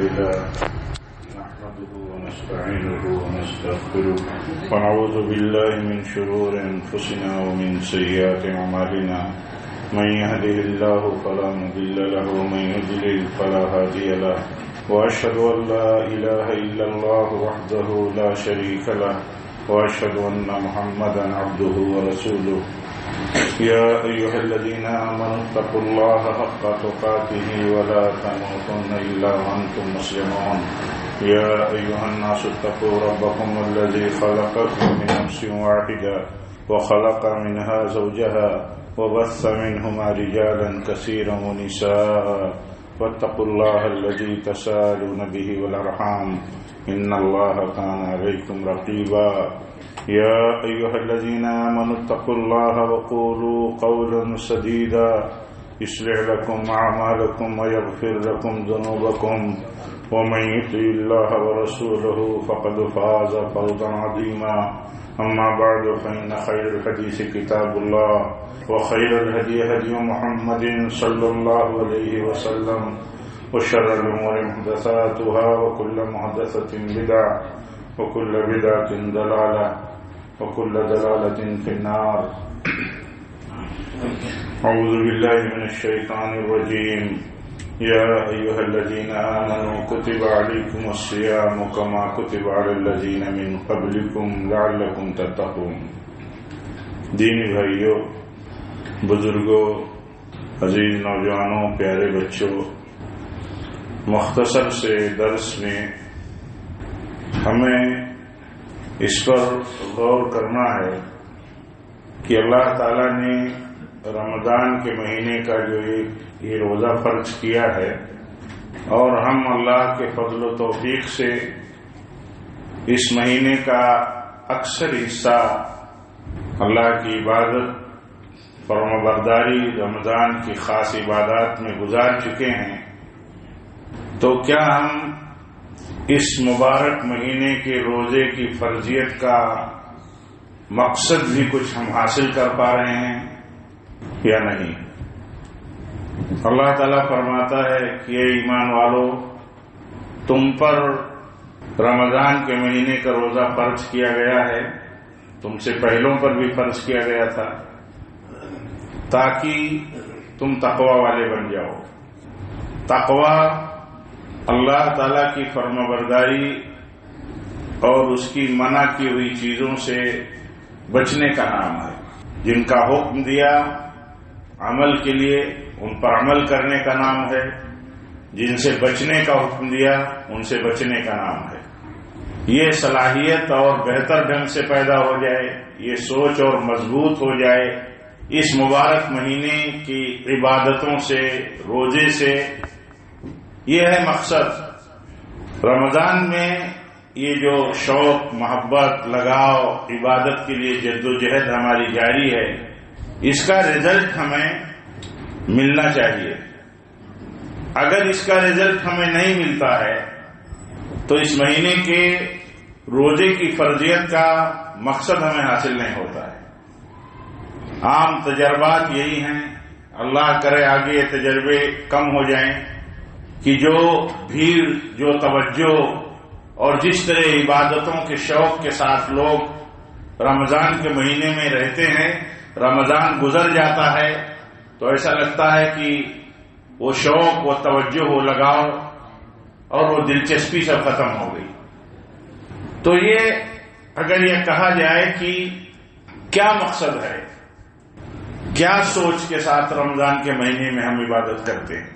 لله نحمده ونستعينه ونستغفره ونعوذ بالله من شرور أنفسنا ومن سيئات أعمالنا من يهده الله فلا مضل له ومن يضلل فلا هادي له وأشهد أن لا إله إلا الله وحده لا شريك له وأشهد أن محمدا عبده ورسوله يا أيها الذين آمنوا اتقوا الله حق تقاته ولا تموتن إلا وأنتم مسلمون يا أيها الناس اتقوا ربكم الذي خلقكم من نفس واحدة وخلق منها زوجها وبث منهما رجالا كثيرا ونساء واتقوا الله الذي تساءلون به والأرحام إن الله كان عليكم رقيبا يا أيها الذين آمنوا اتقوا الله وقولوا قولا سديدا يصلح لكم أعمالكم ويغفر لكم ذنوبكم ومن يطع الله ورسوله فقد فاز فوزا عظيما أما بعد فإن خير الحديث كتاب الله وخير الهدي هدي محمد صلى الله عليه وسلم وشر الأمور محدثاتها وكل محدثة بدعة وكل بدعة ضلالة وكل ضلالة في النار أعوذ بالله من الشيطان الرجيم يا أيها الذين آمنوا كتب عليكم الصيام كما كتب على الذين من قبلكم لعلكم تتقون دینی بھائیوں، بزرگوں، عزیز نوجوانوں، پیارے بچوں، مختصر سے درس میں ہمیں اس پر غور کرنا ہے کہ اللہ تعالیٰ نے رمضان کے مہینے کا جو یہ روزہ فرض کیا ہے اور ہم اللہ کے فضل و توفیق سے اس مہینے کا اکثر حصہ اللہ کی عبادت فرمانبرداری رمضان کی خاص عبادات میں گزار چکے ہیں، تو کیا ہم اس مبارک مہینے کے روزے کی فرضیت کا مقصد بھی کچھ ہم حاصل کر پا رہے ہیں یا نہیں؟ اللہ تعالیٰ فرماتا ہے کہ اے ایمان والو، تم پر رمضان کے مہینے کا روزہ فرض کیا گیا ہے، تم سے پہلوں پر بھی فرض کیا گیا تھا، تاکہ تم تقوی والے بن جاؤ۔ تقوی اللہ تعالیٰ کی فرمانبرداری اور اس کی منع کی ہوئی چیزوں سے بچنے کا نام ہے۔ جن کا حکم دیا عمل کے لیے ان پر عمل کرنے کا نام ہے، جن سے بچنے کا حکم دیا ان سے بچنے کا نام ہے۔ یہ صلاحیت اور بہتر ڈھنگ سے پیدا ہو جائے، یہ سوچ اور مضبوط ہو جائے اس مبارک مہینے کی عبادتوں سے، روزے سے، یہ ہے مقصد۔ رمضان میں یہ جو شوق، محبت، لگاؤ، عبادت کے لیے جد و جہد ہماری جاری ہے، اس کا رزلٹ ہمیں ملنا چاہیے۔ اگر اس کا رزلٹ ہمیں نہیں ملتا ہے تو اس مہینے کے روزے کی فرضیت کا مقصد ہمیں حاصل نہیں ہوتا ہے۔ عام تجربات یہی ہیں، اللہ کرے آگے یہ تجربے کم ہو جائیں کہ جو بھیڑ، جو توجہ اور جس طرح عبادتوں کے شوق کے ساتھ لوگ رمضان کے مہینے میں رہتے ہیں، رمضان گزر جاتا ہے تو ایسا لگتا ہے کہ وہ شوق، وہ توجہ، وہ لگاؤ اور وہ دلچسپی سب ختم ہو گئی۔ تو یہ اگر یہ کہا جائے کہ کیا مقصد ہے، کیا سوچ کے ساتھ رمضان کے مہینے میں ہم عبادت کرتے ہیں،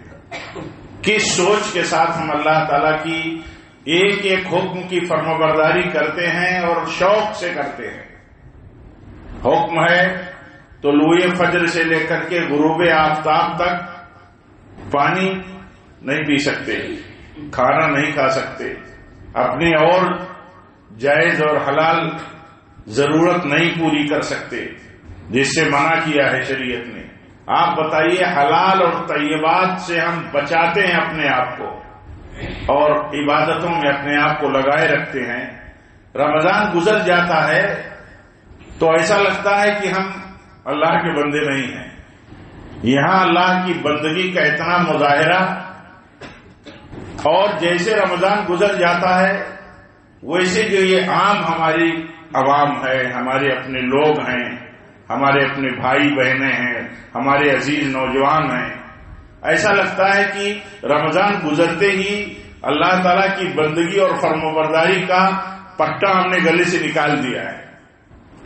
کس سوچ کے ساتھ ہم اللہ تعالیٰ کی ایک ایک حکم کی فرمانبرداری کرتے ہیں اور شوق سے کرتے ہیں۔ حکم ہے طلوع فجر سے لے کر کے غروب آفتاب تک پانی نہیں پی سکتے، کھانا نہیں کھا سکتے، اپنی اور جائز اور حلال ضرورت نہیں پوری کر سکتے جس سے منع کیا ہے شریعت نے۔ آپ بتائیے، حلال اور طیبات سے ہم بچاتے ہیں اپنے آپ کو اور عبادتوں میں اپنے آپ کو لگائے رکھتے ہیں، رمضان گزر جاتا ہے تو ایسا لگتا ہے کہ ہم اللہ کے بندے نہیں ہیں۔ یہاں اللہ کی بندگی کا اتنا مظاہرہ اور جیسے رمضان گزر جاتا ہے ویسے جو یہ عام ہماری عوام ہے، ہمارے اپنے لوگ ہیں، ہمارے اپنے بھائی بہنیں ہیں، ہمارے عزیز نوجوان ہیں، ایسا لگتا ہے کہ رمضان گزرتے ہی اللہ تعالیٰ کی بندگی اور فرمانبرداری کا پٹا ہم نے گلے سے نکال دیا ہے۔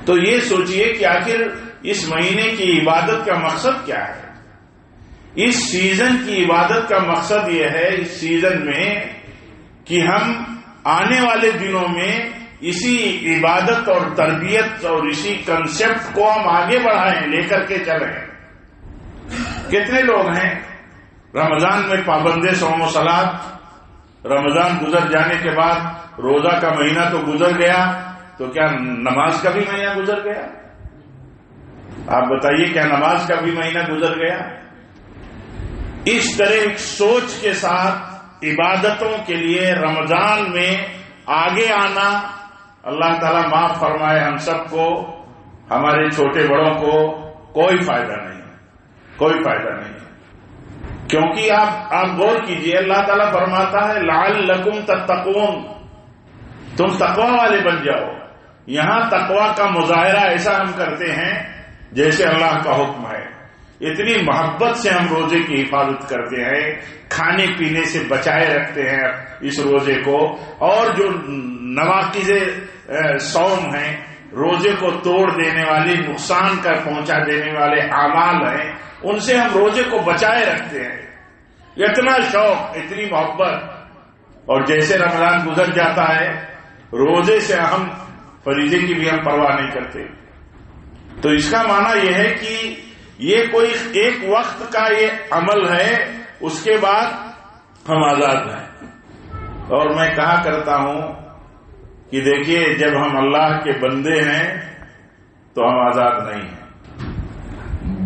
تو یہ سوچئے کہ آخر اس مہینے کی عبادت کا مقصد کیا ہے؟ اس سیزن کی عبادت کا مقصد یہ ہے اس سیزن میں کہ ہم آنے والے دنوں میں اسی عبادت اور تربیت اور اسی کنسپٹ کو ہم آگے بڑھائیں، لے کر کے چلیں۔ کتنے لوگ ہیں رمضان میں پابند صوم و صلات، رمضان گزر جانے کے بعد روزہ کا مہینہ تو گزر گیا، تو کیا نماز کا بھی مہینہ گزر گیا؟ آپ بتائیے، کیا نماز کا بھی مہینہ گزر گیا؟ اس طرح ایک سوچ کے ساتھ عبادتوں کے لیے رمضان میں آگے آنا، اللہ تعالیٰ معاف فرمائے ہم سب کو، ہمارے چھوٹے بڑوں کو کوئی فائدہ نہیں، کوئی فائدہ نہیں۔ کیونکہ آپ غور کیجئے، اللہ تعالیٰ فرماتا ہے لعلکم تتقون، تم تقوی والے بن جاؤ۔ یہاں تقوی کا مظاہرہ ایسا ہم کرتے ہیں جیسے اللہ کا حکم ہے، اتنی محبت سے ہم روزے کی حفاظت کرتے ہیں، کھانے پینے سے بچائے رکھتے ہیں اس روزے کو، اور جو نواقض صوم ہیں، روزے کو توڑ دینے والے، نقصان کا پہنچا دینے والے اعمال ہیں، ان سے ہم روزے کو بچائے رکھتے ہیں۔ اتنا شوق، اتنی محبت، اور جیسے رمضان گزر جاتا ہے روزے سے ہم فریضے کی بھی ہم پرواہ نہیں کرتے۔ تو اس کا معنی یہ ہے کہ یہ کوئی ایک وقت کا یہ عمل ہے، اس کے بعد ہم آزاد ہیں۔ اور میں کہا کرتا ہوں کہ دیکھیے، جب ہم اللہ کے بندے ہیں تو ہم آزاد نہیں ہیں۔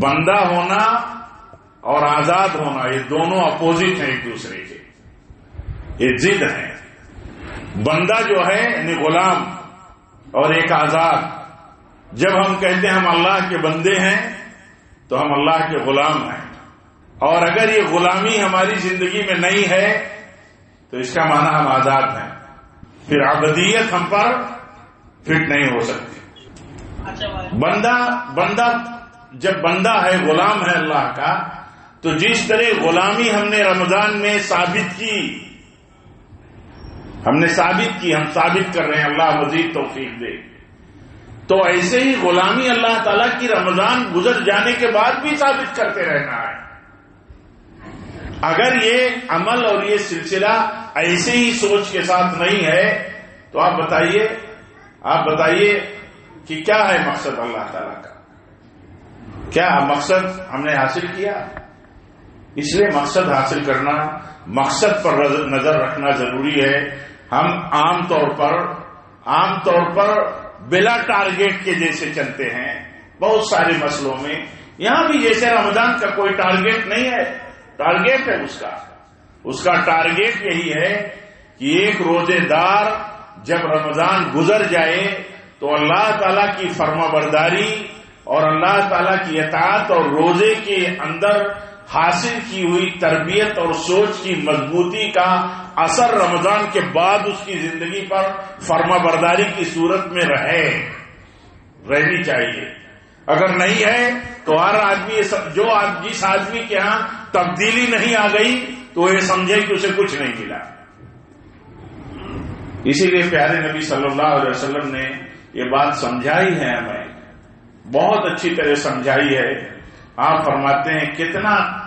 بندہ ہونا اور آزاد ہونا یہ دونوں اپوزٹ ہیں ایک دوسرے کے، یہ ضد ہیں۔ بندہ جو ہے یعنی غلام، اور ایک آزاد۔ جب ہم کہتے ہیں ہم اللہ کے بندے ہیں تو ہم اللہ کے غلام ہیں، اور اگر یہ غلامی ہماری زندگی میں نہیں ہے تو اس کا معنی ہم آزاد ہیں، پھر عبودیت ہم پر فٹ نہیں ہو سکتی۔ بندہ جب بندہ ہے، غلام ہے اللہ کا، تو جس طرح غلامی ہم نے رمضان میں ثابت کی، ہم ثابت کر رہے ہیں، اللہ مزید توفیق دے، تو ایسے ہی غلامی اللہ تعالیٰ کی رمضان گزر جانے کے بعد بھی ثابت کرتے رہنا ہے۔ اگر یہ عمل اور یہ سلسلہ ایسے ہی سوچ کے ساتھ نہیں ہے تو آپ بتائیے کہ کیا ہے مقصد اللہ تعالیٰ کا؟ کیا مقصد ہم نے حاصل کیا؟ اس لیے مقصد حاصل کرنا، مقصد پر نظر رکھنا ضروری ہے۔ ہم عام طور پر بلا ٹارگیٹ کے جیسے چلتے ہیں بہت سارے مسئلوں میں، یہاں بھی جیسے رمضان کا کوئی ٹارگیٹ نہیں ہے، ٹارگیٹ ہے اس کا ٹارگیٹ یہی ہے کہ ایک روزے دار جب رمضان گزر جائے تو اللہ تعالیٰ کی فرما برداری اور اللہ تعالیٰ کی اطاعت اور روزے کے اندر حاصل کی ہوئی تربیت اور سوچ کی مضبوطی کا اثر رمضان کے بعد اس کی زندگی پر فرما برداری کی صورت میں رہنی چاہیے۔ اگر نہیں ہے تو ہر آدمی جس آدمی کے ہاں تبدیلی نہیں آ گئی تو یہ سمجھے کہ اسے کچھ نہیں ملا۔ اسی لیے پیارے نبی صلی اللہ علیہ وسلم نے یہ بات سمجھائی ہے، ہمیں بہت اچھی طرح سمجھائی ہے۔ آپ فرماتے ہیں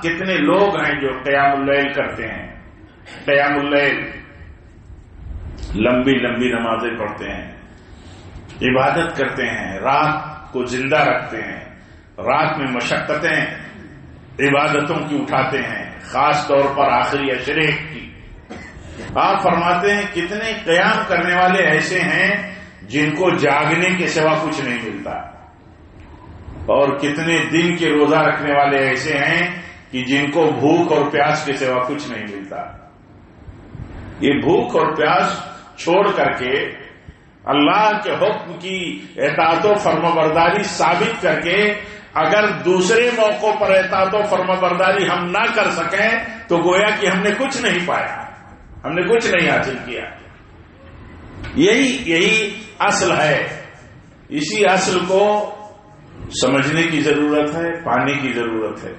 کتنے لوگ ہیں جو قیام اللیل کرتے ہیں، قیام اللیل، لمبی نمازیں پڑھتے ہیں، عبادت کرتے ہیں، رات کو زندہ رکھتے ہیں، رات میں مشقتیں عبادتوں کی اٹھاتے ہیں، خاص طور پر آخری عشرے کی۔ آپ فرماتے ہیں کتنے قیام کرنے والے ایسے ہیں جن کو جاگنے کے سوا کچھ نہیں ملتا، اور کتنے دن کے روزہ رکھنے والے ایسے ہیں کہ جن کو بھوک اور پیاس کے سوا کچھ نہیں ملتا۔ یہ بھوک اور پیاس چھوڑ کر کے اللہ کے حکم کی اطاعت و فرمانبرداری ثابت کر کے اگر دوسرے موقعوں پر اطاعت و فرمانبرداری ہم نہ کر سکیں تو گویا کہ ہم نے کچھ نہیں پایا۔ ہم نے کچھ نہیں حاصل کیا. یہی اصل ہے. اسی اصل کو سمجھنے کی ضرورت ہے، پانے کی ضرورت ہے.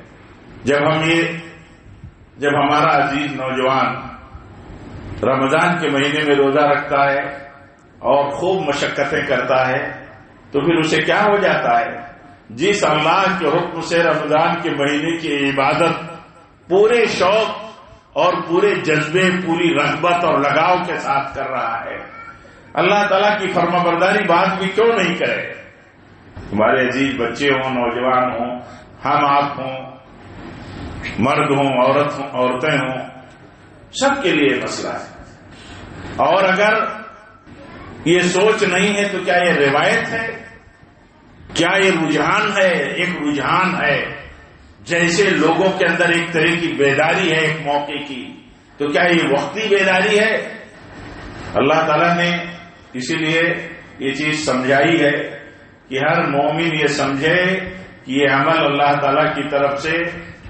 جب ہمارا عزیز نوجوان رمضان کے مہینے میں روزہ رکھتا ہے اور خوب مشقتیں کرتا ہے تو پھر اسے کیا ہو جاتا ہے؟ جس اللہ کے حکم سے رمضان کے مہینے کی عبادت پورے شوق اور پورے جذبے، پوری رغبت اور لگاؤ کے ساتھ کر رہا ہے، اللہ تعالیٰ کی فرما برداری بات بھی کیوں نہیں کرے؟ ہمارے عزیز بچے ہوں، نوجوان ہوں، ہم آپ ہوں، مرد ہوں، عورتیں ہوں، سب کے لیے مسئلہ ہے. اور اگر یہ سوچ نہیں ہے تو کیا یہ روایت ہے؟ کیا یہ رجحان ہے؟ ایک رجحان ہے. جیسے لوگوں کے اندر ایک طرح کی بیداری ہے ایک موقع کی، تو کیا یہ وقتی بیداری ہے؟ اللہ تعالیٰ نے اسی لیے یہ چیز سمجھائی ہے کہ ہر مومن یہ سمجھے کہ یہ عمل اللہ تعالیٰ کی طرف سے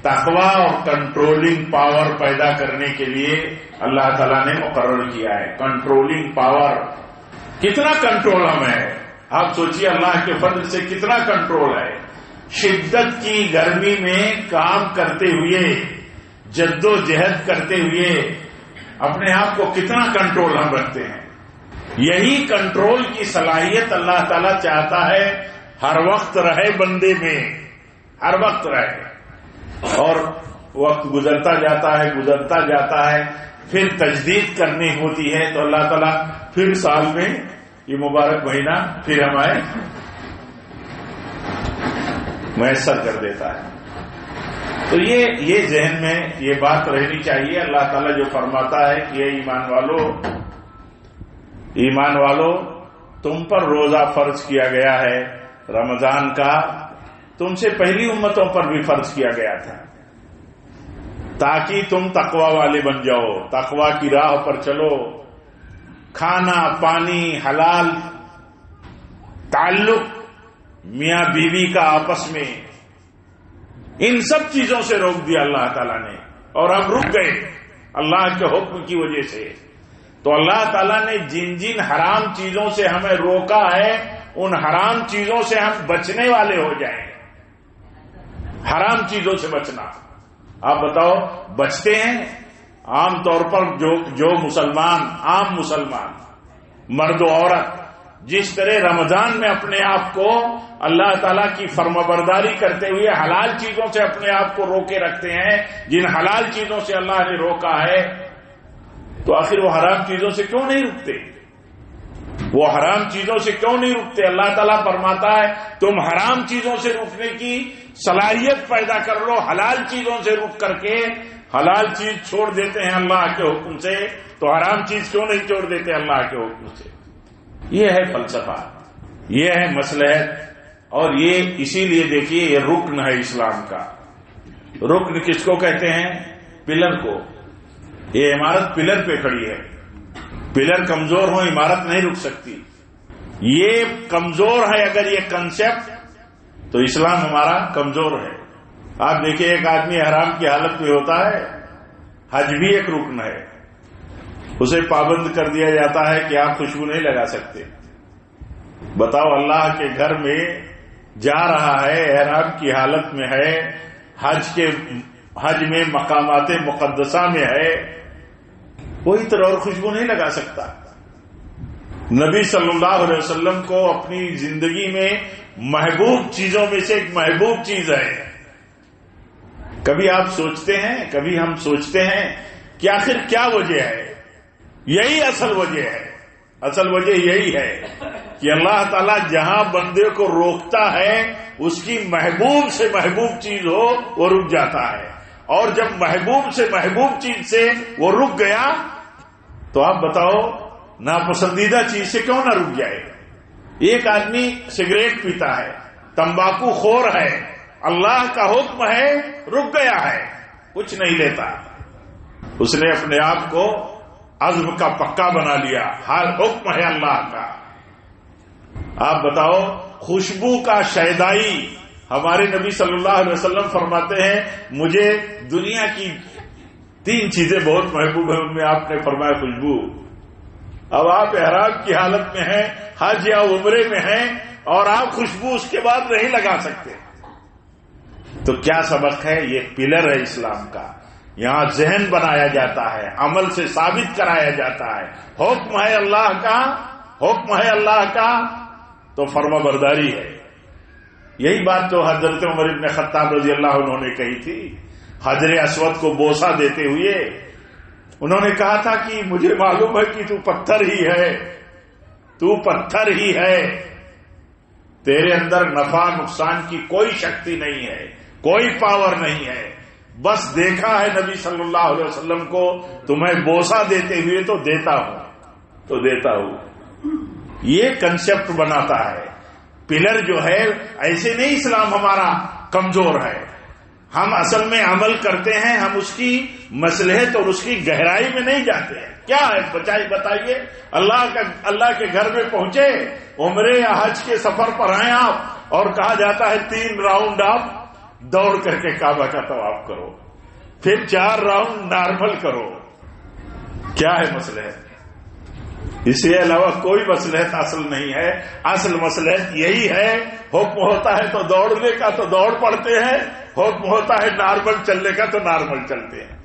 تقوی اور کنٹرولنگ پاور پیدا کرنے کے لیے اللہ تعالیٰ نے مقرر کیا ہے. کنٹرولنگ پاور، کتنا کنٹرول ہمیں ہے؟ آپ سوچئے اللہ کے فضل سے کتنا کنٹرول ہے. شدت کی گرمی میں کام کرتے ہوئے، جد و جہد کرتے ہوئے اپنے آپ کو کتنا کنٹرول ہم رکھتے ہیں. یہی کنٹرول کی صلاحیت اللہ تعالیٰ چاہتا ہے ہر وقت رہے بندے میں، ہر وقت رہے. اور وقت گزرتا جاتا ہے پھر تجدید کرنی ہوتی ہے تو اللہ تعالیٰ پھر سال میں یہ مبارک مہینہ پھر ہمیں میسر کر دیتا ہے. تو یہ ذہن میں یہ بات رہنی چاہیے. اللہ تعالیٰ جو فرماتا ہے کہ یہ ایمان والو تم پر روزہ فرض کیا گیا ہے رمضان کا، تم سے پہلی امتوں پر بھی فرض کیا گیا تھا تاکہ تم تقوی والے بن جاؤ، تقوی کی راہ پر چلو. کھانا پانی، حلال تعلق میاں بیوی کا آپس میں، ان سب چیزوں سے روک دیا اللہ تعالیٰ نے، اور ہم رک گئے اللہ کے حکم کی وجہ سے. تو اللہ تعالیٰ نے جن حرام چیزوں سے ہمیں روکا ہے ان حرام چیزوں سے ہم بچنے والے ہو جائیں. حرام چیزوں سے بچنا، آپ بتاؤ بچتے ہیں؟ عام طور پر جو عام مسلمان مرد و عورت جس طرح رمضان میں اپنے آپ کو اللہ تعالیٰ کی فرمانبرداری کرتے ہوئے حلال چیزوں سے اپنے آپ کو روکے رکھتے ہیں، جن حلال چیزوں سے اللہ نے روکا ہے، تو آخر وہ حرام چیزوں سے کیوں نہیں رکتے؟ وہ حرام چیزوں سے کیوں نہیں رکتے؟ اللہ تعالیٰ فرماتا ہے تم حرام چیزوں سے رکنے کی صلاحیت پیدا کر لو. حلال چیزوں سے رک کر کے حلال چیز چھوڑ دیتے ہیں اللہ کے حکم سے، تو حرام چیز کیوں نہیں چھوڑ دیتے اللہ کے حکم سے؟ یہ ہے فلسفہ، یہ ہے مصلحت. اور یہ اسی لیے دیکھیے یہ رکن ہے اسلام کا. رکن کس کو کہتے ہیں؟ پلر کو. یہ عمارت پلر پہ کھڑی ہے، پلر کمزور ہو عمارت نہیں رک سکتی. یہ کمزور ہے اگر یہ کنسپٹ تو اسلام ہمارا کمزور ہے. آپ دیکھیں ایک آدمی حرام کی حالت میں ہوتا ہے، حج بھی ایک رکن ہے، اسے پابند کر دیا جاتا ہے کہ آپ خوشبو نہیں لگا سکتے. بتاؤ اللہ کے گھر میں جا رہا ہے، احرام کی حالت میں ہے، حج میں مقامات مقدسہ میں ہے، کوئی طرح اور خوشبو نہیں لگا سکتا. نبی صلی اللہ علیہ وسلم کو اپنی زندگی میں محبوب چیزوں میں سے ایک محبوب چیز ہے. کبھی آپ سوچتے ہیں، کبھی ہم سوچتے ہیں کہ آخر کیا وجہ ہے؟ یہی اصل وجہ ہے. اصل وجہ یہی ہے کہ اللہ تعالیٰ جہاں بندے کو روکتا ہے اس کی محبوب سے محبوب چیز ہو وہ رک جاتا ہے، اور جب محبوب سے محبوب چیز سے وہ رک گیا تو آپ بتاؤ ناپسندیدہ چیز سے کیوں نہ رک جائے؟ ایک آدمی سگریٹ پیتا ہے، تمباکو خور ہے، اللہ کا حکم ہے، رک گیا ہے، کچھ نہیں لیتا. اس نے اپنے آپ کو عزم کا پکا بنا لیا، ہر حکم ہے اللہ کا. آپ بتاؤ خوشبو کا شیدائی، ہمارے نبی صلی اللہ علیہ وسلم فرماتے ہیں مجھے دنیا کی 3 چیزیں بہت محبوب ہیں، ان میں آپ نے فرمایا خوشبو۔ اب آپ احرام کی حالت میں ہیں، حج یا عمرے میں ہیں، اور آپ خوشبو اس کے بعد نہیں لگا سکتے، تو کیا سبق ہے؟ یہ پلر ہے اسلام کا۔ یہاں ذہن بنایا جاتا ہے، عمل سے ثابت کرایا جاتا ہے۔ حکم ہے اللہ کا، حکم ہے اللہ کا تو فرما برداری ہے۔ یہی بات تو حضرت عمر بن خطاب رضی اللہ عنہ نے کہی تھی، حجر اسود کو بوسہ دیتے ہوئے انہوں نے کہا تھا کہ مجھے معلوم ہے کہ تو پتھر ہی ہے، تو پتھر ہی ہے، تیرے اندر نفع نقصان کی کوئی شکتی نہیں ہے، کوئی پاور نہیں ہے، بس دیکھا ہے نبی صلی اللہ علیہ وسلم کو تمہیں بوسہ دیتے ہوئے تو دیتا ہوں۔ یہ کنسپٹ بناتا ہے۔ پلر جو ہے ایسے نہیں اسلام ہمارا کمزور ہے، ہم اصل میں عمل کرتے ہیں، ہم اس کی مصلحت اور اس کی گہرائی میں نہیں جاتے ہیں۔ کیا ہے بتائیے؟ اللہ کے گھر میں پہنچے، عمرے یا حج کے سفر پر آئے آپ، اور کہا جاتا ہے 3 راؤنڈ آپ دوڑ کر کے کعبہ کا طواف کرو، پھر 4 راؤنڈ نارمل کرو۔ کیا ہے مصلحت؟ اس کے علاوہ کوئی مصلحت اصل نہیں ہے۔ اصل مصلحت یہی ہے، حکم ہوتا ہے تو دوڑنے کا تو دوڑ پڑتے ہیں، حکم ہوتا ہے نارمل چلنے کا تو نارمل چلتے ہیں۔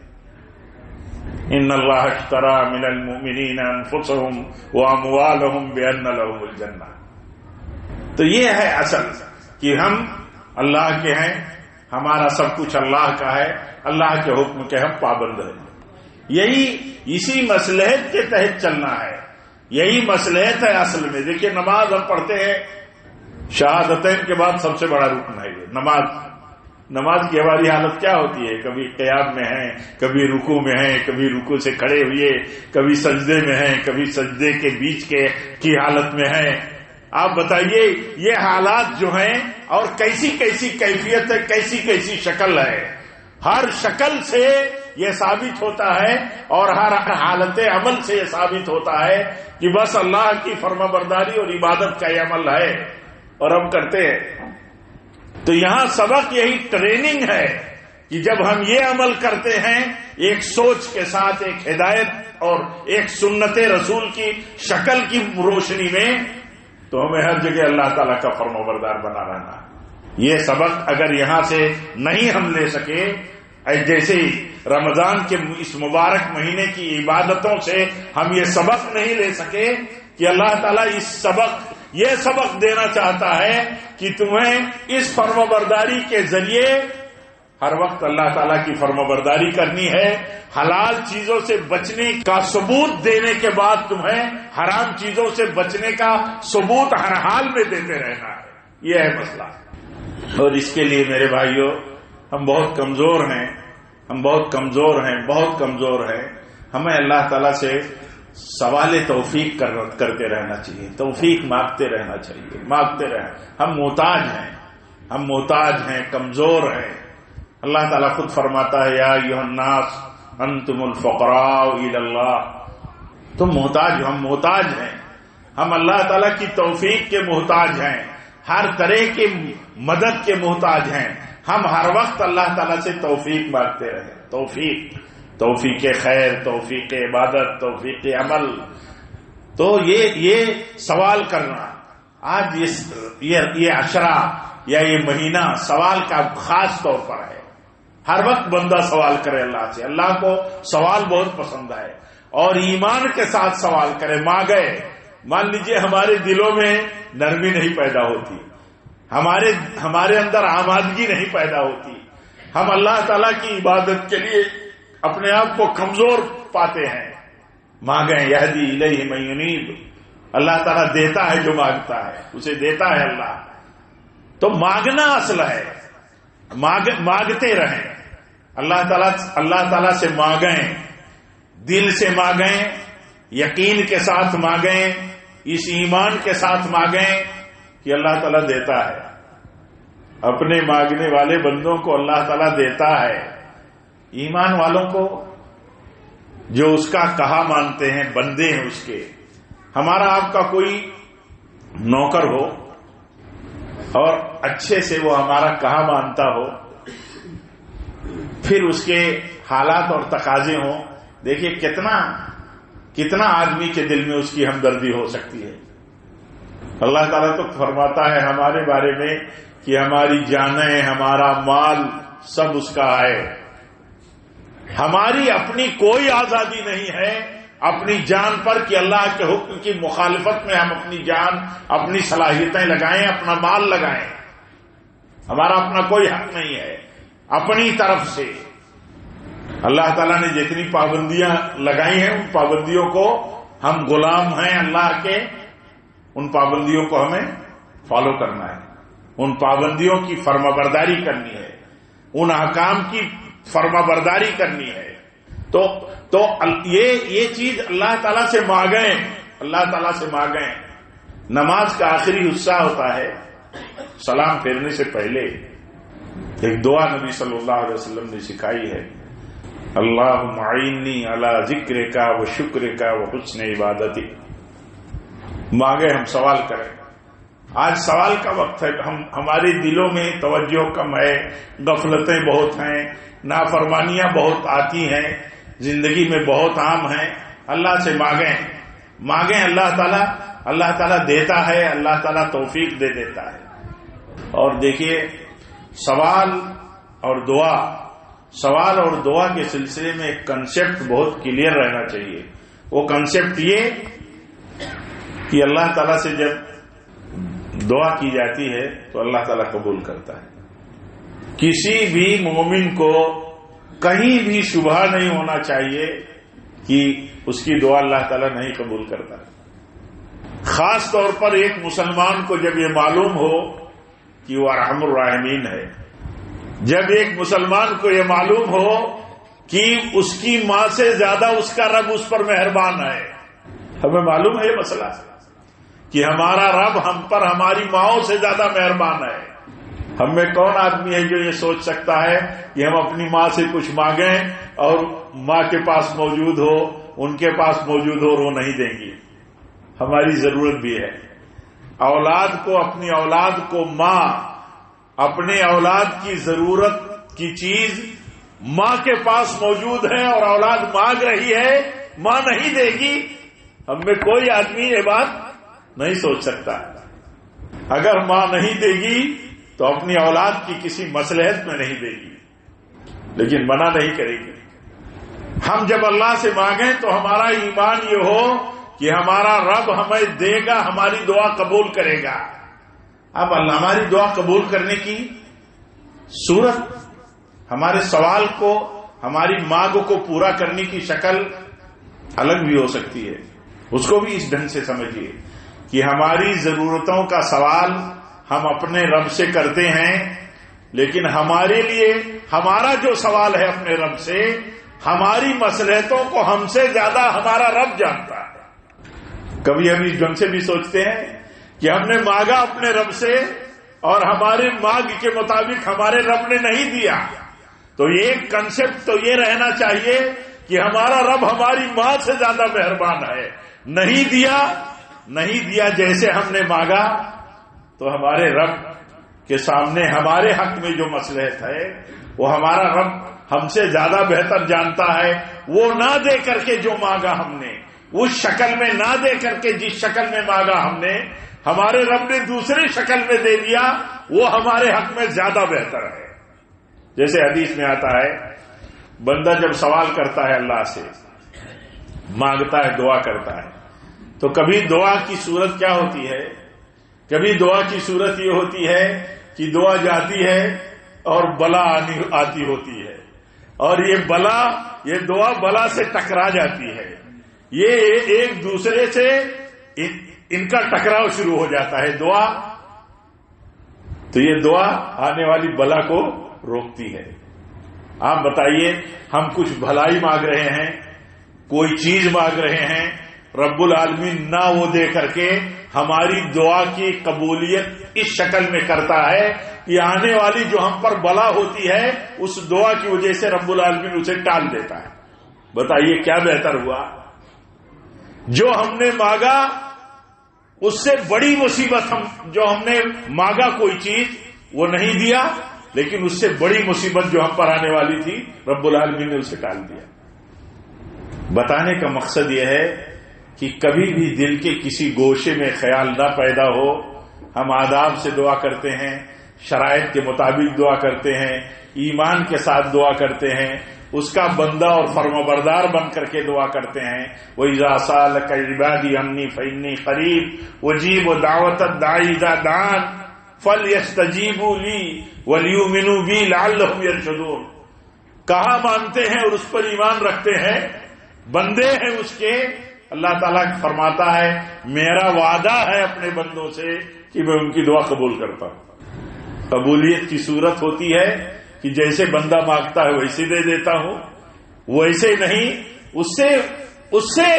ان اللہ اشترى من المؤمنین انفسهم واموالهم بان لهم الجنہ۔ تو یہ ہے اصل کہ ہم اللہ کے ہیں، ہمارا سب کچھ اللہ کا ہے، اللہ کے حکم کے ہم پابند ہیں۔ اسی مصلحت کے تحت چلنا ہے، یہی مصلحت ہے اصل میں۔ دیکھیے نماز ہم پڑھتے ہیں، شہادتین کے بعد سب سے بڑا رکن ہے یہ نماز کی ہماری حالت کیا ہوتی ہے؟ کبھی قیام میں ہیں، کبھی رکوع میں ہیں، کبھی رکوع سے کھڑے ہوئے، کبھی سجدے میں ہیں، کبھی سجدے کے بیچ کی حالت میں ہیں۔ آپ بتائیے یہ حالات جو ہیں اور کیسی کیسی کیفیت ہے، کیسی کیسی شکل ہے، ہر شکل سے یہ ثابت ہوتا ہے اور ہر حالت عمل سے یہ ثابت ہوتا ہے کہ بس اللہ کی فرما برداری اور عبادت کا یہ عمل ہے اور ہم کرتے ہیں۔ تو یہاں سبق یہی ٹریننگ ہے کہ جب ہم یہ عمل کرتے ہیں ایک سوچ کے ساتھ، ایک ہدایت اور ایک سنت رسول کی شکل کی روشنی میں، تو ہمیں ہر جگہ اللہ تعالیٰ کا فرما بردار بنا رہنا۔ یہ سبق اگر یہاں سے نہیں ہم لے سکے، جیسے رمضان کے اس مبارک مہینے کی عبادتوں سے ہم یہ سبق نہیں لے سکے کہ اللہ تعالیٰ یہ سبق دینا چاہتا ہے کہ تمہیں اس فرما برداری کے ذریعے ہر وقت اللہ تعالیٰ کی فرما برداری کرنی ہے، حلال چیزوں سے بچنے کا ثبوت دینے کے بعد تمہیں حرام چیزوں سے بچنے کا ثبوت ہر حال میں دیتے رہنا ہے۔ یہ ہے مسئلہ۔ اور اس کے لیے میرے بھائیوں ہم بہت کمزور ہیں، بہت کمزور ہیں۔ ہمیں اللہ تعالیٰ سے سوال توفیق کرتے رہنا چاہیے، توفیق مانگتے رہنا چاہیے، ہم محتاج ہیں، کمزور ہیں۔ اللہ تعالیٰ خود فرماتا ہے یا ایھا الناس انتم الفقراء الی اللہ، ہم محتاج ہیں، ہم اللہ تعالیٰ کی توفیق کے محتاج ہیں، ہر طرح کی مدد کے محتاج ہیں۔ ہم ہر وقت اللہ تعالیٰ سے توفیق مانگتے رہیں، توفیق خیر، توفیق عبادت، توفیق عمل۔ تو یہ سوال کرنا آج یہ عشرہ یا یہ مہینہ سوال کا خاص طور پر ہے۔ ہر وقت بندہ سوال کرے اللہ سے، اللہ کو سوال بہت پسند ہے، اور ایمان کے ساتھ سوال کرے۔ مانگے، مان لیجئے ہمارے دلوں میں نرمی نہیں پیدا ہوتی، ہمارے اندر آمادگی نہیں پیدا ہوتی، ہم اللہ تعالیٰ کی عبادت کے لیے اپنے آپ کو کمزور پاتے ہیں۔ مانگیں، یہدی الیہ من ینیب، اللہ تعالیٰ دیتا ہے جو مانگتا ہے، اسے دیتا ہے اللہ۔ تو مانگنا اصل ہے، مانگتے رہیں، اللہ تعالیٰ سے مانگیں، دل سے مانگیں، یقین کے ساتھ مانگیں، اس ایمان کے ساتھ مانگیں کہ اللہ تعالیٰ دیتا ہے، اپنے مانگنے والے بندوں کو اللہ تعالیٰ دیتا ہے۔ ایمان والوں کو جو اس کا کہا مانتے ہیں، بندے ہیں اس کے۔ ہمارا آپ کا کوئی نوکر ہو اور اچھے سے وہ ہمارا کہا مانتا ہو، پھر اس کے حالات اور تقاضے ہوں، دیکھیے کتنا آدمی کے دل میں اس کی ہمدردی ہو سکتی ہے۔ اللہ تعالیٰ تو فرماتا ہے ہمارے بارے میں کہ ہماری جانیں، ہمارا مال سب اس کا ہے، ہماری اپنی کوئی آزادی نہیں ہے اپنی جان پر کہ اللہ کے حکم کی مخالفت میں ہم اپنی جان، اپنی صلاحیتیں لگائیں، اپنا مال لگائیں۔ ہمارا اپنا کوئی حق نہیں ہے اپنی طرف سے۔ اللہ تعالیٰ نے جتنی پابندیاں لگائی ہیں ان پابندیوں کو، ہم غلام ہیں اللہ کے، ان پابندیوں کو ہمیں فالو کرنا ہے، ان پابندیوں کی فرمانبرداری کرنی ہے، ان احکام کی فرمانبرداری کرنی ہے۔ تو یہ چیز اللہ تعالیٰ سے مانگیں، اللہ تعالیٰ سے مانگیں۔ نماز کا آخری حصہ ہوتا ہے، سلام پھیرنے سے پہلے ایک دعا نبی صلی اللہ علیہ وسلم نے سکھائی ہے، اللہم اعنی علی ذکرک و شکرک و حسن عبادتی۔ مانگے، ہم سوال کریں۔ آج سوال کا وقت ہے، ہمارے دلوں میں توجہ کم ہے، غفلتیں بہت ہیں، نافرمانیاں بہت آتی ہیں، زندگی میں بہت عام ہیں۔ اللہ سے مانگیں، اللہ تعالیٰ دیتا ہے، اللہ تعالیٰ توفیق دے دیتا ہے۔ اور دیکھیے سوال اور دعا کے سلسلے میں ایک کنسیپٹ بہت کلیئر رہنا چاہیے۔ وہ کنسیپٹ یہ کہ اللہ تعالیٰ سے جب دعا کی جاتی ہے تو اللہ تعالیٰ قبول کرتا ہے۔ کسی بھی مومن کو کہیں بھی شبہ نہیں ہونا چاہیے کہ اس کی دعا اللہ تعالیٰ نہیں قبول کرتا۔ خاص طور پر ایک مسلمان کو جب یہ معلوم ہو کہ وہ ارحم الراحمین ہے، جب ایک مسلمان کو یہ معلوم ہو کہ اس کی ماں سے زیادہ اس کا رب اس پر مہربان ہے۔ ہمیں معلوم ہے یہ مسئلہ کہ ہمارا رب ہم پر ہماری ماؤں سے زیادہ مہربان ہے۔ ہم میں کون آدمی ہے جو یہ سوچ سکتا ہے کہ ہم اپنی ماں سے کچھ مانگیں اور ماں کے پاس موجود ہو، ان کے پاس موجود ہو اور وہ نہیں دیں گی؟ ہماری ضرورت بھی ہے اولاد کو، اپنی اولاد کو ماں اپنے اولاد کی ضرورت کی چیز ماں کے پاس موجود ہے اور اولاد مانگ رہی ہے، ماں نہیں دے گی۔ ہم میں کوئی آدمی یہ بات نہیں سوچ سکتا۔ اگر ماں نہیں دے گی تو اپنی اولاد کی کسی مصلحت میں نہیں دے گی، لیکن منع نہیں کرے گی۔ ہم جب اللہ سے مانگیں تو ہمارا ایمان یہ ہو کہ ہمارا رب ہمیں دے گا، ہماری دعا قبول کرے گا۔ اب اللہ ہماری دعا قبول کرنے کی صورت، ہمارے سوال کو، ہماری مانگ کو پورا کرنے کی شکل الگ بھی ہو سکتی ہے۔ اس کو بھی اس ڈھنگ سے سمجھیے کہ ہماری ضرورتوں کا سوال ہم اپنے رب سے کرتے ہیں، لیکن ہمارے لیے ہمارا جو سوال ہے اپنے رب سے، ہماری مصلحتوں کو ہم سے زیادہ ہمارا رب جانتا ہے۔ کبھی ہم اس ڈھنگ سے بھی سوچتے ہیں کہ ہم نے مانگا اپنے رب سے اور ہمارے مانگ کے مطابق ہمارے رب نے نہیں دیا، تو ایک کنسپٹ تو یہ رہنا چاہیے کہ ہمارا رب ہماری ماں سے زیادہ مہربان ہے۔ نہیں دیا جیسے ہم نے مانگا، تو ہمارے رب کے سامنے ہمارے حق میں جو مصلحت ہے وہ ہمارا رب ہم سے زیادہ بہتر جانتا ہے۔ وہ نہ دے کر کے جو مانگا ہم نے، اس شکل میں نہ دے کر کے جس شکل میں مانگا ہم نے، ہمارے رب نے دوسری شکل میں دے دیا، وہ ہمارے حق میں زیادہ بہتر ہے۔ جیسے حدیث میں آتا ہے، بندہ جب سوال کرتا ہے اللہ سے، مانگتا ہے، دعا کرتا ہے، تو کبھی دعا کی صورت کیا ہوتی ہے؟ کبھی دعا کی صورت یہ ہوتی ہے کہ دعا جاتی ہے اور بلا آتی ہوتی ہے، اور یہ دعا بلا سے ٹکرا جاتی ہے، یہ ایک دوسرے سے ان کا ٹکراؤ شروع ہو جاتا ہے دعا، تو یہ دعا آنے والی بلا کو روکتی ہے۔ آپ بتائیے، ہم کچھ بھلائی مانگ رہے ہیں، کوئی چیز مانگ رہے ہیں، رب العالمین نہ وہ دے کر کے ہماری دعا کی قبولیت اس شکل میں کرتا ہے کہ آنے والی جو ہم پر بلا ہوتی ہے اس دعا کی وجہ سے رب العالمین اسے ٹال دیتا ہے۔ بتائیے کیا بہتر ہوا؟ جو ہم نے مانگا اس سے بڑی مصیبت جو ہم نے مانگا کوئی چیز وہ نہیں دیا، لیکن اس سے بڑی مصیبت جو ہم پر آنے والی تھی رب العالمین نے اسے ٹال دیا۔ بتانے کا مقصد یہ ہے کہ کبھی بھی دل کے کسی گوشے میں خیال نہ پیدا ہو، ہم آداب سے دعا کرتے ہیں، شرائط کے مطابق دعا کرتے ہیں، ایمان کے ساتھ دعا کرتے ہیں، اس کا بندہ اور فرمانبردار بن کر کے دعا کرتے ہیں۔ وَإِذَا سَأَلَكَ عِبَادِي عَنِّي فَإِنِّي قَرِيبٌ أُجِيبُ دَعْوَةَ الدَّاعِ إِذَا دَعَانِ فَلْيَسْتَجِيبُوا لِي وَلْيُؤْمِنُوا بِي لَعَلَّهُمْ يَرْشُدُونَ۔ کہاں مانتے ہیں اور اس پر ایمان رکھتے ہیں، بندے ہیں اس کے، اللہ تعالیٰ فرماتا ہے میرا وعدہ ہے اپنے بندوں سے کہ میں ان کی دعا قبول کرتا ہوں۔ قبولیت کی صورت ہوتی ہے کہ جیسے بندہ مانگتا ہے ویسے دے دیتا ہوں، ویسے نہیں، اس سے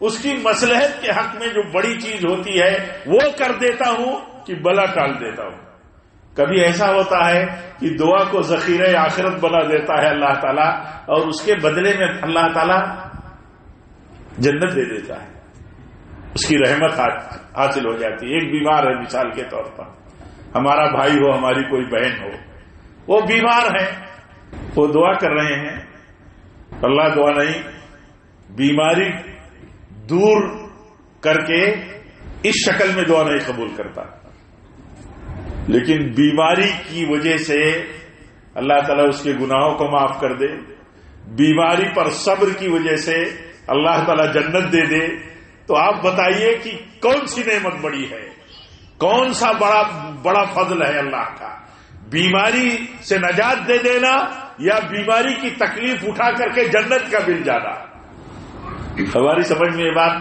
اس کی مصلحت کے حق میں جو بڑی چیز ہوتی ہے وہ کر دیتا ہوں کہ بلا ٹال دیتا ہوں۔ کبھی ایسا ہوتا ہے کہ دعا کو ذخیرہ آخرت بنا دیتا ہے اللہ تعالیٰ، اور اس کے بدلے میں اللہ تعالیٰ جنت دے دیتا ہے، اس کی رحمت حاصل ہو جاتی ہے۔ ایک بیمار ہے مثال کے طور پر، ہمارا بھائی ہو، ہماری کوئی بہن ہو، وہ بیمار ہے، وہ دعا کر رہے ہیں، اللہ دعا نہیں، بیماری دور کر کے اس شکل میں دعا نہیں قبول کرتا، لیکن بیماری کی وجہ سے اللہ تعالیٰ اس کے گناہوں کو معاف کر دے، بیماری پر صبر کی وجہ سے اللہ تعالیٰ جنت دے دے، تو آپ بتائیے کہ کون سی نعمت بڑی ہے، کون سا بڑا فضل ہے اللہ کا؟ بیماری سے نجات دے دینا یا بیماری کی تکلیف اٹھا کر کے جنت کا بل جانا؟ ہماری سمجھ میں یہ بات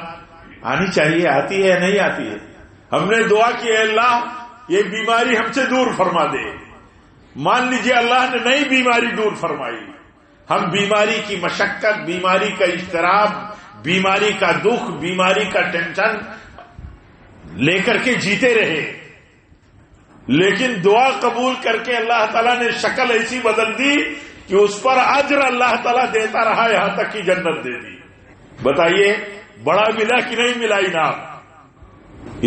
آنی چاہیے، آتی ہے یا نہیں آتی ہے؟ ہم نے دعا کی اے اللہ یہ بیماری ہم سے دور فرما دے، مان لیجئے اللہ نے نئی بیماری دور فرمائی، ہم بیماری کی مشقت، بیماری کا اضطراب، بیماری کا دکھ، بیماری کا ٹینشن لے کر کے جیتے رہے، لیکن دعا قبول کر کے اللہ تعالیٰ نے شکل ایسی بدل دی کہ اس پر اجر اللہ تعالیٰ دیتا رہا، یہاں تک کہ جنت دے دی۔ بتائیے بڑا ملا کہ نہیں ملا انعام؟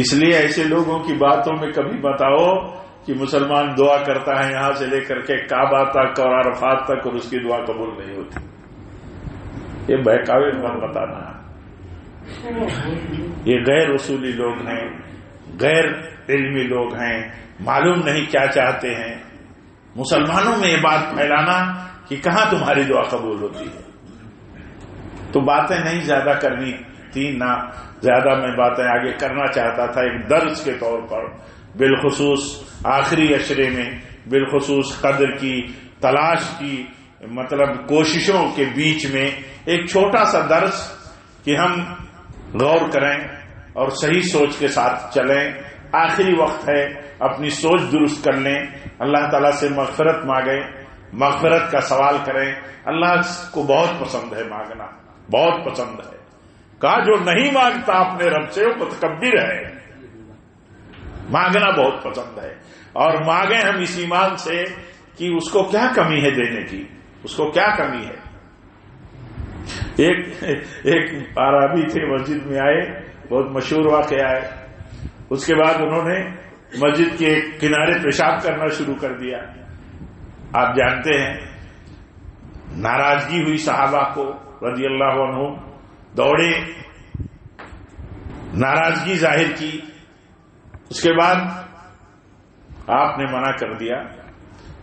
اس لیے ایسے لوگوں کی باتوں میں کبھی بتاؤ کہ مسلمان دعا کرتا ہے یہاں سے لے کر کے کعبہ تک اور عرفات تک اور اس کی دعا قبول نہیں ہوتی، یہ بہکاوے پر بتانا ہے۔ یہ غیر اصولی لوگ ہیں، غیر علمی لوگ ہیں، معلوم نہیں کیا چاہتے ہیں، مسلمانوں میں یہ بات پھیلانا کہ کہاں تمہاری دعا قبول ہوتی ہے۔ تو باتیں نہیں زیادہ کرنی تھی، نہ زیادہ میں باتیں آگے کرنا چاہتا تھا، ایک درس کے طور پر، بالخصوص آخری عشرے میں، بالخصوص قدر کی تلاش کی مطلب کوششوں کے بیچ میں ایک چھوٹا سا درس کہ ہم غور کریں اور صحیح سوچ کے ساتھ چلیں۔ آخری وقت ہے، اپنی سوچ درست کر لیں، اللہ تعالیٰ سے مغفرت مانگیں، مغفرت کا سوال کریں۔ اللہ کو بہت پسند ہے مانگنا، بہت پسند ہے، کہا جو نہیں مانگتا اپنے رب سے وہ متکبر ہے۔ مانگنا بہت پسند ہے، اور مانگیں ہم اس ایمان سے کہ اس کو کیا کمی ہے دینے کی، اس کو کیا کمی ہے۔ ایک عربی تھے، مسجد میں آئے، بہت مشہور واقعہ ہے، اس کے بعد انہوں نے مسجد کے کنارے پیشاب کرنا شروع کر دیا۔ آپ جانتے ہیں ناراضگی ہوئی صحابہ کو رضی اللہ عنہ، دوڑے، ناراضگی ظاہر کی، اس کے بعد آپ نے منع کر دیا۔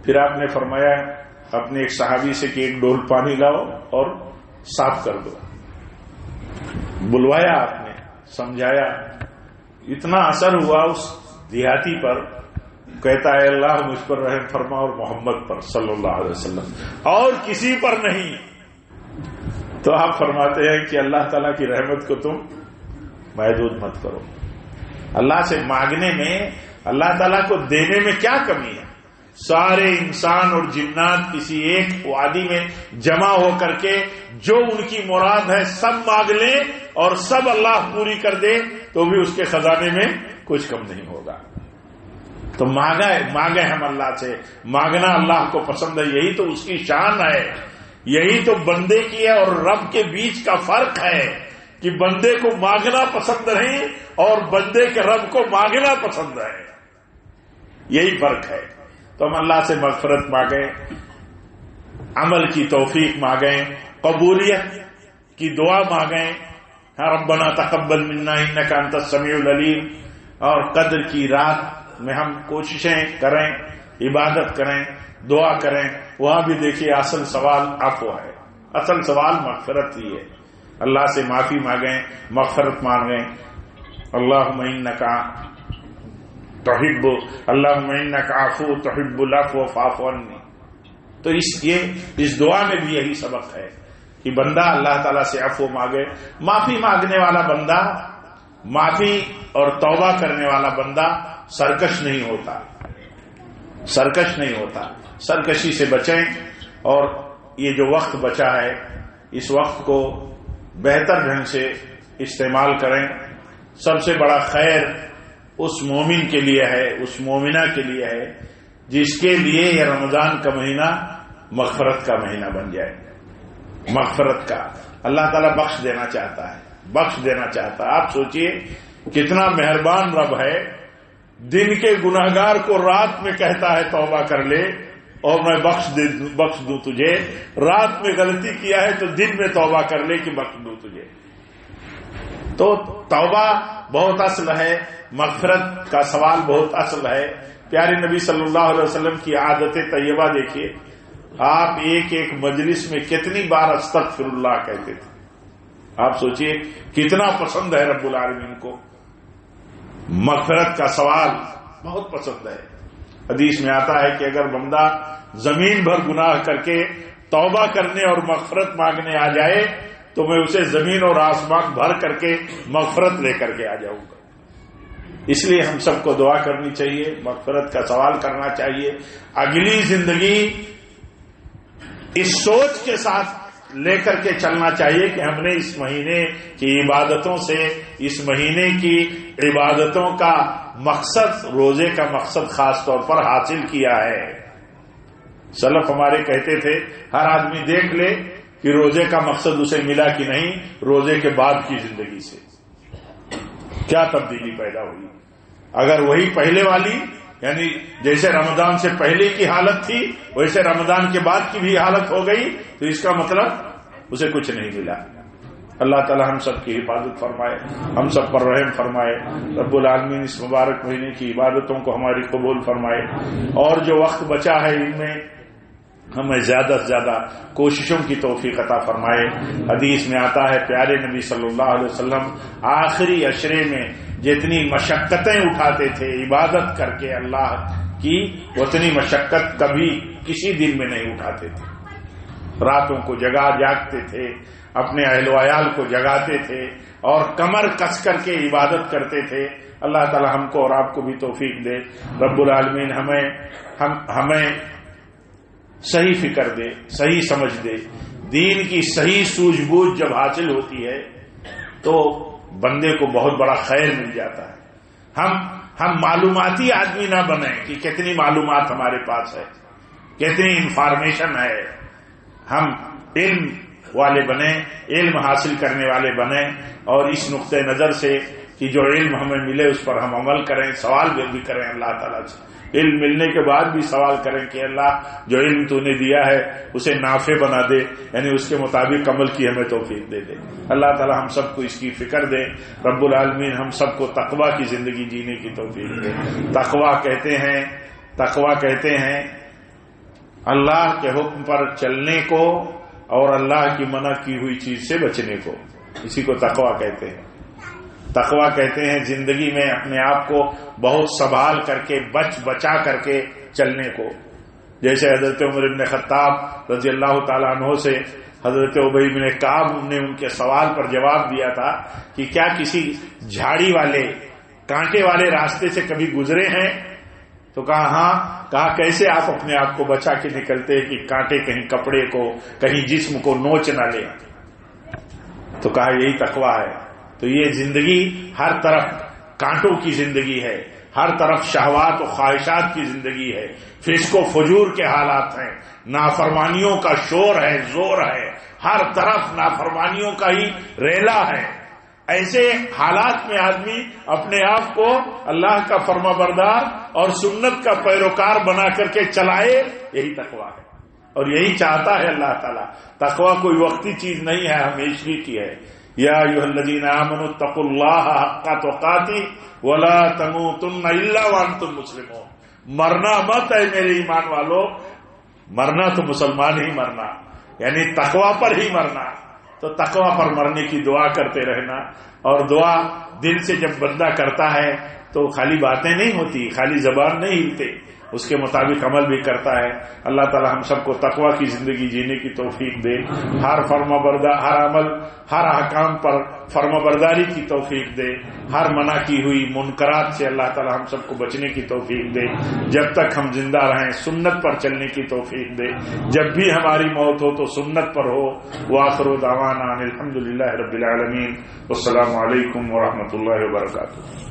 پھر آپ نے فرمایا اپنے ایک صحابی سے کہ ایک ڈول پانی لاؤ اور صاف کر دو۔ بلوایا آپ نے، سمجھایا، اتنا اثر ہوا اس دیہاتی پر، کہتا ہے اللہ مجھ پر رحم فرما اور محمد پر صلی اللہ علیہ وسلم، اور کسی پر نہیں۔ تو آپ فرماتے ہیں کہ اللہ تعالیٰ کی رحمت کو تم محدود مت کرو۔ اللہ سے مانگنے میں، اللہ تعالیٰ کو دینے میں کیا کمی ہے؟ سارے انسان اور جنات کسی ایک وادی میں جمع ہو کر کے جو ان کی مراد ہے سب مانگ لیں اور سب اللہ پوری کر دے تو بھی اس کے خزانے میں کچھ کم نہیں ہوگا۔ تو مانگے ہم اللہ سے، مانگنا اللہ کو پسند ہے، یہی تو اس کی شان ہے، یہی تو بندے کی ہے اور رب کے بیچ کا فرق ہے کہ بندے کو مانگنا پسند نہیں اور بندے کے رب کو مانگنا پسند ہے، یہی فرق ہے۔ تو ہم اللہ سے مغفرت مانگیں، عمل کی توفیق مانگیں، قبولیت کی دعا مانگیں، ربنا تقبل منا انک انت السمیع العلیم، اور قدر کی رات میں ہم کوششیں کریں، عبادت کریں، دعا کریں۔ وہاں بھی دیکھیے اصل سوال عفو ہے، اصل سوال مغفرت ہی ہے۔ اللہ سے معافی مانگیں، مغفرت مانگیں۔ اللہم انک تحب اللہم انک عفو تحب العفو فاعف عنی۔ تو اس دعا میں بھی یہی سبق ہے کہ بندہ اللہ تعالیٰ سے عفو مانگے۔ معافی مانگنے والا بندہ، معافی اور توبہ کرنے والا بندہ سرکش نہیں ہوتا، سرکش نہیں ہوتا۔ سرکشی سے بچیں، اور یہ جو وقت بچا ہے اس وقت کو بہتر ڈھنگ سے استعمال کریں۔ سب سے بڑا خیر اس مومن کے لیے ہے، اس مومنہ کے لیے ہے جس کے لیے یہ رمضان کا مہینہ مغفرت کا مہینہ بن جائے، مغفرت کا۔ اللہ تعالیٰ بخش دینا چاہتا ہے، بخش دینا چاہتا ہے۔ آپ سوچئے کتنا مہربان رب ہے، دن کے گناہگار کو رات میں کہتا ہے توبہ کر لے اور میں بخش دوں تجھے۔ رات میں غلطی کیا ہے تو دن میں توبہ کر لے کہ بخش دوں تجھے۔ تو توبہ بہت اصل ہے، مغفرت کا سوال بہت اصل ہے۔ پیارے نبی صلی اللہ علیہ وسلم کی عادت طیبہ دیکھیے، آپ ایک ایک مجلس میں کتنی بار استغفر اللہ کہتے تھے۔ آپ سوچئے کتنا پسند ہے رب العالمین کو، مغفرت کا سوال بہت پسند ہے۔ حدیث میں آتا ہے کہ اگر بندہ زمین بھر گناہ کر کے توبہ کرنے اور مغفرت مانگنے آ جائے تو میں اسے زمین اور آسمان بھر کر کے مغفرت لے کر کے آ جاؤں گا۔ اس لیے ہم سب کو دعا کرنی چاہیے، مغفرت کا سوال کرنا چاہیے۔ اگلی زندگی اس سوچ کے ساتھ لے کر کے چلنا چاہیے کہ ہم نے اس مہینے کی عبادتوں سے، اس مہینے کی عبادتوں کا مقصد، روزے کا مقصد خاص طور پر حاصل کیا ہے۔ سلف ہمارے کہتے تھے ہر آدمی دیکھ لے کہ روزے کا مقصد اسے ملا کہ نہیں، روزے کے بعد کی زندگی سے کیا تبدیلی پیدا ہوئی۔ اگر وہی پہلے والی، یعنی جیسے رمضان سے پہلے کی حالت تھی ویسے رمضان کے بعد کی بھی حالت ہو گئی تو اس کا مطلب اسے کچھ نہیں ملا۔ اللہ تعالی ہم سب کی حفاظت فرمائے، ہم سب پر رحم فرمائے۔ رب العالمین اس مبارک مہینے کی عبادتوں کو ہماری قبول فرمائے، اور جو وقت بچا ہے ان میں ہمیں زیادہ سے زیادہ کوششوں کی توفیق عطا فرمائے۔ حدیث میں آتا ہے پیارے نبی صلی اللہ علیہ وسلم آخری عشرے میں جتنی مشقتیں اٹھاتے تھے عبادت کر کے اللہ کی، اتنی مشقت کبھی کسی دن میں نہیں اٹھاتے تھے۔ راتوں کو جاگتے تھے، اپنے اہل و عیال کو جگاتے تھے اور کمر کس کر کے عبادت کرتے تھے۔ اللہ تعالی ہم کو اور آپ کو بھی توفیق دے۔ رب العالمین ہمیں صحیح فکر دے، صحیح سمجھ دے۔ دین کی صحیح سوجھ بوجھ جب حاصل ہوتی ہے تو بندے کو بہت بڑا خیر مل جاتا ہے۔ ہم معلوماتی آدمی نہ بنیں کہ کتنی معلومات ہمارے پاس ہے، کتنی انفارمیشن ہے۔ ہم علم والے بنیں، علم حاصل کرنے والے بنیں، اور اس نقطۂ نظر سے کہ جو علم ہمیں ملے اس پر ہم عمل کریں، سوال بھی کریں اللہ تعالیٰ سے۔ علم ملنے کے بعد بھی سوال کریں کہ اللہ جو علم تو نے دیا ہے اسے نافع بنا دے، یعنی اس کے مطابق عمل کی ہمیں توفیق دے دے۔ اللہ تعالی ہم سب کو اس کی فکر دے۔ رب العالمین ہم سب کو تقوی کی زندگی جینے کی توفیق دے۔ تقوی کہتے ہیں اللہ کے حکم پر چلنے کو اور اللہ کی منع کی ہوئی چیز سے بچنے کو، اسی کو تقوی کہتے ہیں۔ تقوی کہتے ہیں زندگی میں اپنے آپ کو بہت سنبھال کر کے بچا کر کے چلنے کو۔ جیسے حضرت عمر بن خطاب رضی اللہ تعالیٰ عنہ سے حضرت ابی بن کعب نے ان کے سوال پر جواب دیا تھا کہ کیا کسی جھاڑی والے کانٹے والے راستے سے کبھی گزرے ہیں؟ تو کہا ہاں۔ کہا کیسے آپ اپنے آپ کو بچا کے نکلتے ہیں کہ کانٹے کہیں کپڑے کو، کہیں جسم کو نوچ نہ لے؟ تو کہا یہی تقویٰ ہے۔ تو یہ زندگی ہر طرف کانٹوں کی زندگی ہے، ہر طرف شہوات و خواہشات کی زندگی ہے، فسق و فجور کے حالات ہیں، نافرمانیوں کا شور ہے، زور ہے، ہر طرف نافرمانیوں کا ہی ریلا ہے۔ ایسے حالات میں آدمی اپنے آپ کو اللہ کا فرما بردار اور سنت کا پیروکار بنا کر کے چلائے، یہی تقویٰ ہے اور یہی چاہتا ہے اللہ تعالیٰ۔ تقویٰ کوئی وقتی چیز نہیں ہے، ہمیشہ کی ہے۔ یا ایھا الذین آمنوا اتقوا اللہ حق تقاتہ ولا تموتن الا وانتم مسلمون۔ مرنا مت ہے میرے ایمان والو، مرنا تو مسلمان ہی مرنا، یعنی تقویٰ پر ہی مرنا۔ تو تقویٰ پر مرنے کی دعا کرتے رہنا، اور دعا دل سے جب بندہ کرتا ہے تو خالی باتیں نہیں ہوتی، خالی زبان نہیں ہلتے، اس کے مطابق عمل بھی کرتا ہے۔ اللہ تعالی ہم سب کو تقویٰ کی زندگی جینے کی توفیق دے، ہر عمل ہر احکام پر فرما برداری کی توفیق دے، ہر منع کی ہوئی منکرات سے اللہ تعالی ہم سب کو بچنے کی توفیق دے، جب تک ہم زندہ رہیں سنت پر چلنے کی توفیق دے، جب بھی ہماری موت ہو تو سنت پر ہو۔ وآخر دعوانا الحمدللہ رب العالمین، والسلام علیکم ورحمۃ اللہ وبرکاتہ۔